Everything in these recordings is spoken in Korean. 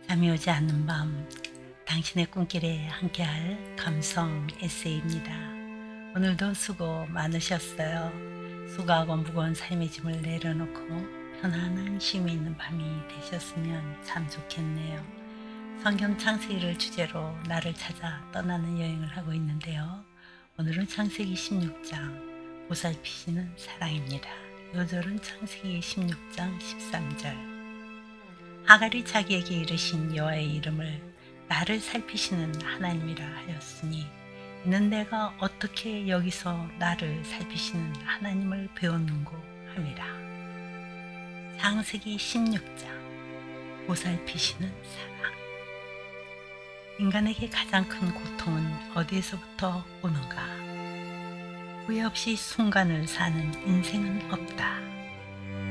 잠이 오지 않는 밤, 당신의 꿈길에 함께할 감성 에세이입니다. 오늘도 수고 많으셨어요. 수고하고 무거운 삶의 짐을 내려놓고 편안한 쉼이 있는 밤이 되셨으면 참 좋겠네요. 성경 창세기를 주제로 나를 찾아 떠나는 여행을 하고 있는데요. 오늘은 창세기 16장 보살피시는 사랑입니다. 요절은 창세기 16장 13절. 하갈이 자기에게 이르신 여호와의 이름을 나를 살피시는 하나님이라 하였으니 이는 내가 어떻게 여기서 나를 살피시는 하나님을 배웠는고 함이라. 창세기 16장 보살피시는 사랑. 인간에게 가장 큰 고통은 어디에서부터 오는가? 후회 없이 순간을 사는 인생은 없다.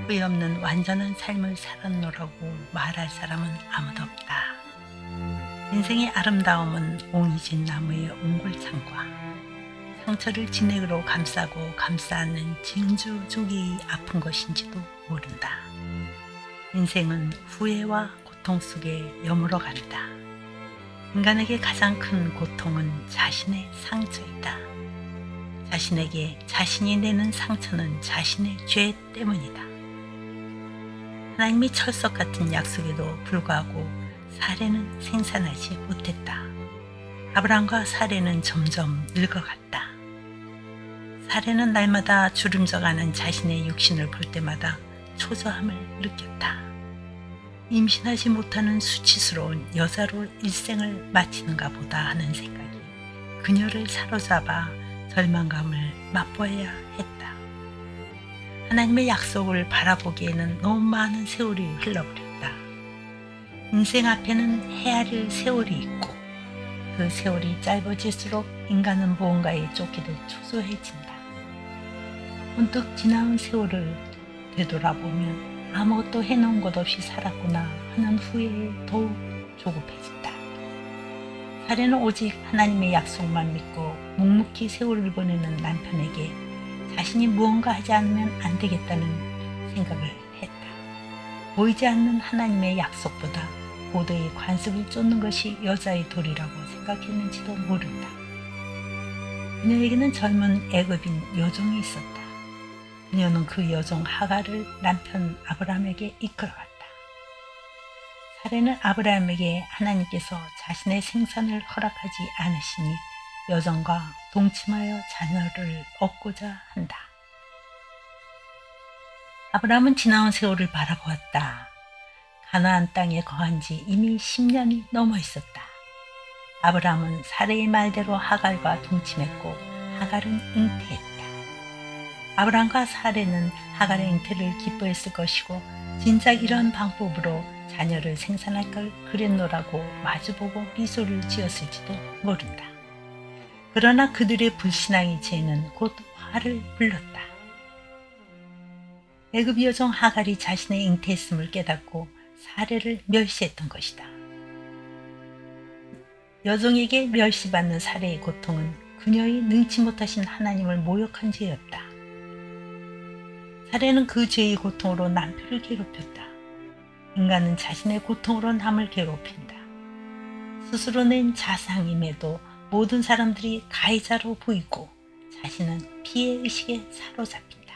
후회 없는 완전한 삶을 살았노라고 말할 사람은 아무도 없다. 인생의 아름다움은 옹이진 나무의 옹골창과 상처를 진액으로 감싸고 감싸는 진주조개의 아픈 것인지도 모른다. 인생은 후회와 고통 속에 여물어 간다. 인간에게 가장 큰 고통은 자신의 상처이다. 자신에게 자신이 내는 상처는 자신의 죄 때문이다. 하나님의 철석 같은 약속에도 불구하고 사레는 생산하지 못했다. 아브람과 사레는 점점 늙어갔다. 사레는 날마다 주름져가는 자신의 육신을 볼 때마다 초조함을 느꼈다. 임신하지 못하는 수치스러운 여자로 일생을 마치는가 보다 하는 생각이 그녀를 사로잡아 절망감을 맛보아야 했다. 하나님의 약속을 바라보기에는 너무 많은 세월이 흘러버렸다. 인생 앞에는 헤아릴 세월이 있고 그 세월이 짧아질수록 인간은 무언가에 쫓기듯 초조해진다. 문득 지나온 세월을 되돌아보면 아무것도 해놓은 것 없이 살았구나 하는 후회에 더욱 조급해진다. 사례는 오직 하나님의 약속만 믿고 묵묵히 세월을 보내는 남편에게 자신이 무언가 하지 않으면 안 되겠다는 생각을 했다. 보이지 않는 하나님의 약속보다 고도의 관습을 쫓는 것이 여자의 도리라고 생각했는지도 모른다. 그녀에게는 젊은 애굽인 여종이 있었다. 그녀는 그 여종 하갈을 남편 아브라함에게 이끌어갔다. 사례는 아브라함에게 하나님께서 자신의 생산을 허락하지 않으시니 여종과 동침하여 자녀를 얻고자 한다. 아브라함은 지나온 세월을 바라보았다. 가나안 땅에 거한 지 이미 10년이 넘어 있었다. 아브라함은 사레의 말대로 하갈과 동침했고 하갈은 잉태했다. 아브라함과 사레는 하갈의 잉태를 기뻐했을 것이고 진작 이런 방법으로 자녀를 생산할 걸 그랬노라고 마주보고 미소를 지었을지도 모른다. 그러나 그들의 불신앙의 죄는 곧 화를 불렀다. 애굽 여종 하갈이 자신의 잉태했음을 깨닫고 사레를 멸시했던 것이다. 여종에게 멸시받는 사레의 고통은 그녀의 능치 못하신 하나님을 모욕한 죄였다. 사레는 그 죄의 고통으로 남편을 괴롭혔다. 인간은 자신의 고통으로 남을 괴롭힌다. 스스로 낸 자상임에도 모든 사람들이 가해자로 보이고 자신은 피해의식에 사로잡힌다.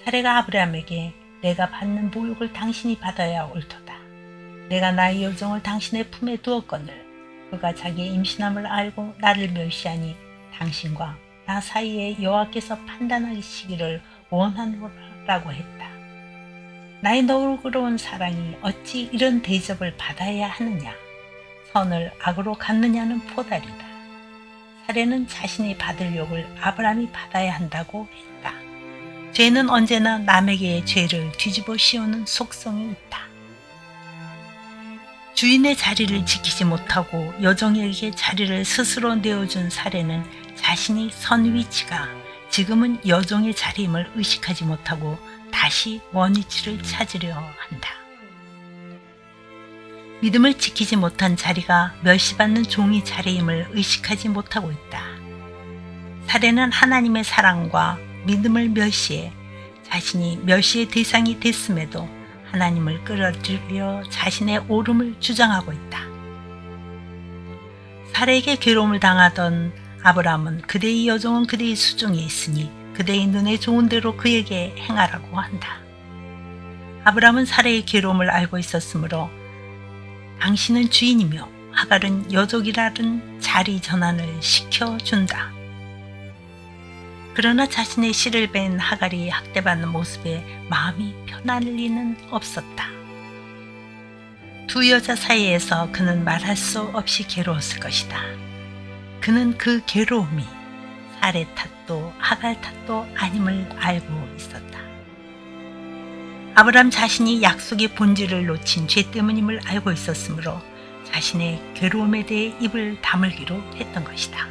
사레가 아브라함에게 내가 받는 모욕을 당신이 받아야 옳도다. 내가 나의 여종을 당신의 품에 두었거늘 그가 자기의 임신함을 알고 나를 멸시하니 당신과 나 사이에 여호와께서 판단하시기를 원하노라고 했다. 나의 너그러운 사랑이 어찌 이런 대접을 받아야 하느냐. 선을 악으로 갚느냐는 포달이다. 사레는 자신이 받을 욕을 아브라함이 받아야 한다고 했다. 죄는 언제나 남에게의 죄를 뒤집어 씌우는 속성이 있다. 주인의 자리를 지키지 못하고 여종에게 자리를 스스로 내어준 사레는 자신이 선 위치가 지금은 여종의 자리임을 의식하지 못하고 다시 원위치를 찾으려 한다. 믿음을 지키지 못한 자리가 멸시받는 종의 자리임을 의식하지 못하고 있다. 사레는 하나님의 사랑과 믿음을 멸시해 자신이 멸시의 대상이 됐음에도 하나님을 끌어들여 자신의 옳음을 주장하고 있다. 사라에게 괴로움을 당하던 아브라함은 그대의 여종은 그대의 수중에 있으니 그대의 눈에 좋은 대로 그에게 행하라고 한다. 아브라함은 사라의 괴로움을 알고 있었으므로 당신은 주인이며 하갈은 여족이라는 자리 전환을 시켜준다. 그러나 자신의 씨를 뺀 하갈이 학대받는 모습에 마음이 편할 리는 없었다. 두 여자 사이에서 그는 말할 수 없이 괴로웠을 것이다. 그는 그 괴로움이 사레 탓도 하갈 탓도 아님을 알고 있었다. 아브라함 자신이 약속의 본질을 놓친 죄 때문임을 알고 있었으므로 자신의 괴로움에 대해 입을 다물기로 했던 것이다.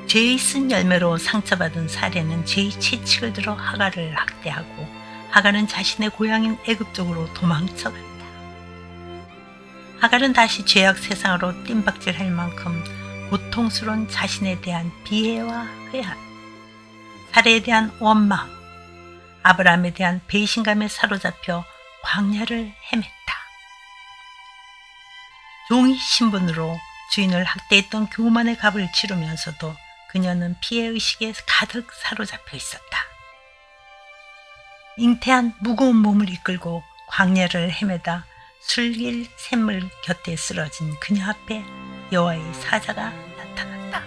죄의 쓴 열매로 상처받은 사레는 죄의 채찍을 들어 하갈을 학대하고 하갈은 자신의 고향인 애굽 쪽으로 도망쳐간다. 하갈은 다시 죄악 세상으로 뜀박질할 만큼 고통스러운 자신에 대한 비애와 회한, 사레에 대한 원망, 아브라함에 대한 배신감에 사로잡혀 광야를 헤맸다. 종이 신분으로 주인을 학대했던 교만의 값을 치르면서도 그녀는 피해의식에 가득 사로잡혀 있었다. 잉태한 무거운 몸을 이끌고 광야를 헤매다 술길 샘물 곁에 쓰러진 그녀 앞에 여호와의 사자가 나타났다.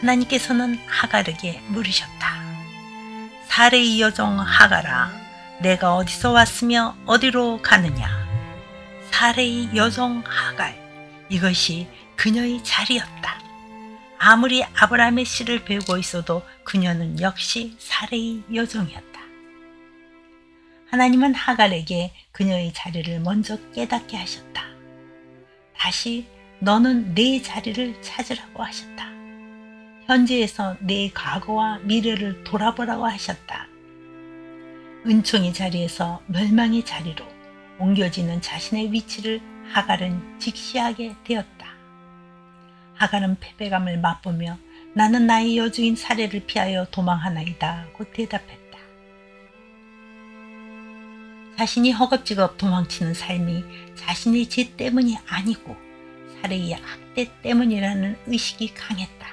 하나님께서는 하갈에게 물으셨다. 사레의 여종 하갈아, 내가 어디서 왔으며 어디로 가느냐? 사레의 여종 하갈, 이것이 그녀의 자리였다. 아무리 아브라함의 씨를 베고 있어도 그녀는 역시 사레의 여종이었다. 하나님은 하갈에게 그녀의 자리를 먼저 깨닫게 하셨다. 다시 너는 내 자리를 찾으라고 하셨다. 현재에서 내 과거와 미래를 돌아보라고 하셨다. 은총의 자리에서 멸망의 자리로 옮겨지는 자신의 위치를 하갈은 직시하게 되었다. 하갈은 패배감을 맛보며 나는 나의 여주인 사레를 피하여 도망하나이다고 대답했다. 자신이 허겁지겁 도망치는 삶이 자신의 죄 때문이 아니고 사레의 학대 때문이라는 의식이 강했다.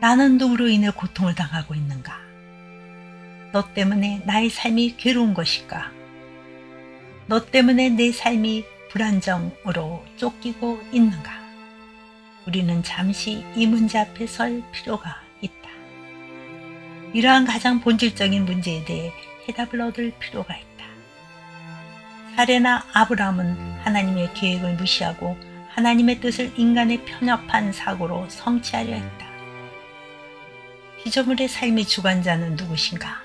나는 누구로 인해 고통을 당하고 있는가? 너 때문에 나의 삶이 괴로운 것일까? 너 때문에 내 삶이 불안정으로 쫓기고 있는가? 우리는 잠시 이 문제 앞에 설 필요가 있다. 이러한 가장 본질적인 문제에 대해 해답을 얻을 필요가 있다. 사레나 아브라함은 하나님의 계획을 무시하고 하나님의 뜻을 인간의 편협한 사고로 성취하려 했다. 피조물의 삶의 주관자는 누구신가?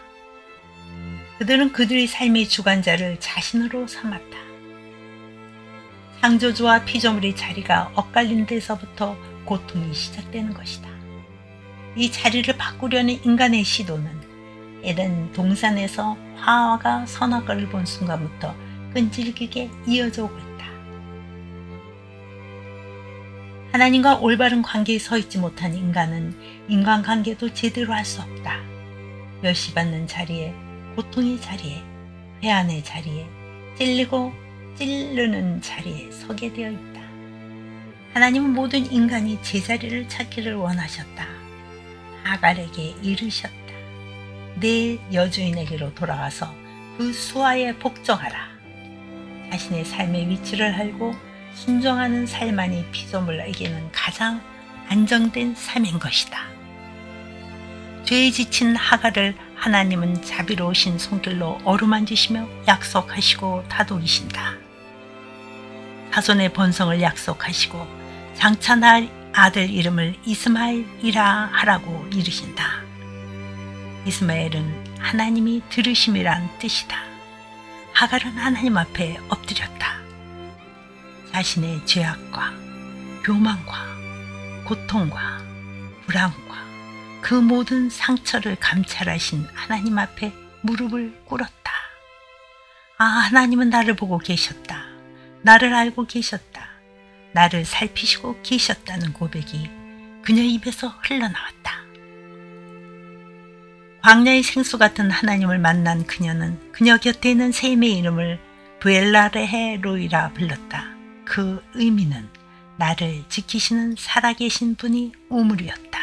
그들은 그들의 삶의 주관자를 자신으로 삼았다. 창조주와 피조물의 자리가 엇갈린 데서부터 고통이 시작되는 것이다. 이 자리를 바꾸려는 인간의 시도는 에덴 동산에서 하와가 선악과를 본 순간부터 끈질기게 이어져 오고 있다. 하나님과 올바른 관계에 서 있지 못한 인간은 인간관계도 제대로 할 수 없다. 멸시받는 자리에, 고통의 자리에, 회한의 자리에, 찔리고 찌르는 자리에 서게 되어 있다. 하나님은 모든 인간이 제자리를 찾기를 원하셨다. 하갈에게 이르셨다. 내 여주인에게로 돌아가서 그 수하에 복종하라. 자신의 삶의 위치를 알고 순종하는 삶만이 피조물에게는 가장 안정된 삶인 것이다. 죄에 지친 하갈을 하나님은 자비로우신 손길로 어루만지시며 약속하시고 다독이신다. 자손의 번성을 약속하시고 장차 날 아들 이름을 이스마엘이라 하라고 이르신다. 이스마엘은 하나님이 들으심이란 뜻이다. 하갈은 하나님 앞에 엎드렸다. 자신의 죄악과 교만과 고통과 불안과 그 모든 상처를 감찰하신 하나님 앞에 무릎을 꿇었다. 아, 하나님은 나를 보고 계셨다. 나를 알고 계셨다. 나를 살피시고 계셨다는 고백이 그녀 입에서 흘러나왔다. 광야의 생수 같은 하나님을 만난 그녀는 그녀 곁에 있는 샘의 이름을 부엘라레헤 로이라 불렀다. 그 의미는 나를 지키시는 살아계신 분이 우물이었다.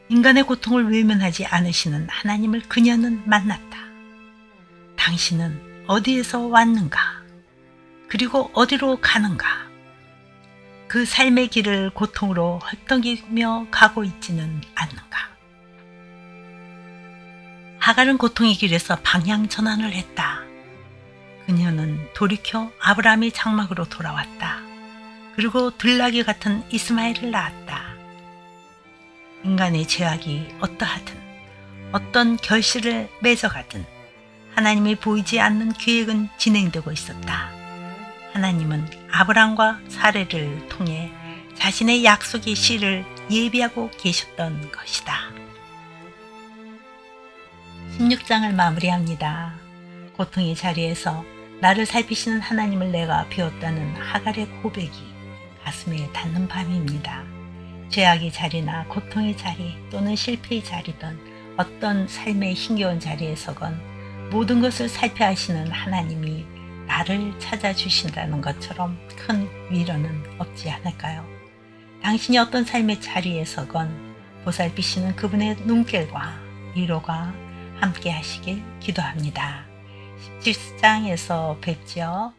인간의 고통을 외면하지 않으시는 하나님을 그녀는 만났다. 당신은 어디에서 왔는가? 그리고 어디로 가는가? 그 삶의 길을 고통으로 헐떡이며 가고 있지는 않는가? 하갈은 고통의 길에서 방향 전환을 했다. 그녀는 돌이켜 아브라함의 장막으로 돌아왔다. 그리고 들나귀 같은 이스마엘을 낳았다. 인간의 죄악이 어떠하든 어떤 결실을 맺어가든 하나님이 보이지 않는 계획은 진행되고 있었다. 하나님은 아브라함과 사레를 통해 자신의 약속의 씨를 예비하고 계셨던 것이다. 16장을 마무리합니다. 고통의 자리에서 나를 살피시는 하나님을 내가 배웠다는 하갈의 고백이 가슴에 닿는 밤입니다. 죄악의 자리나 고통의 자리 또는 실패의 자리든 어떤 삶의 힘겨운 자리에서건 모든 것을 살펴하시는 하나님이 나를 찾아주신다는 것처럼 큰 위로는 없지 않을까요? 당신이 어떤 삶의 자리에서건 보살피시는 그분의 눈길과 위로가 함께 하시길 기도합니다. 17장에서 뵙죠.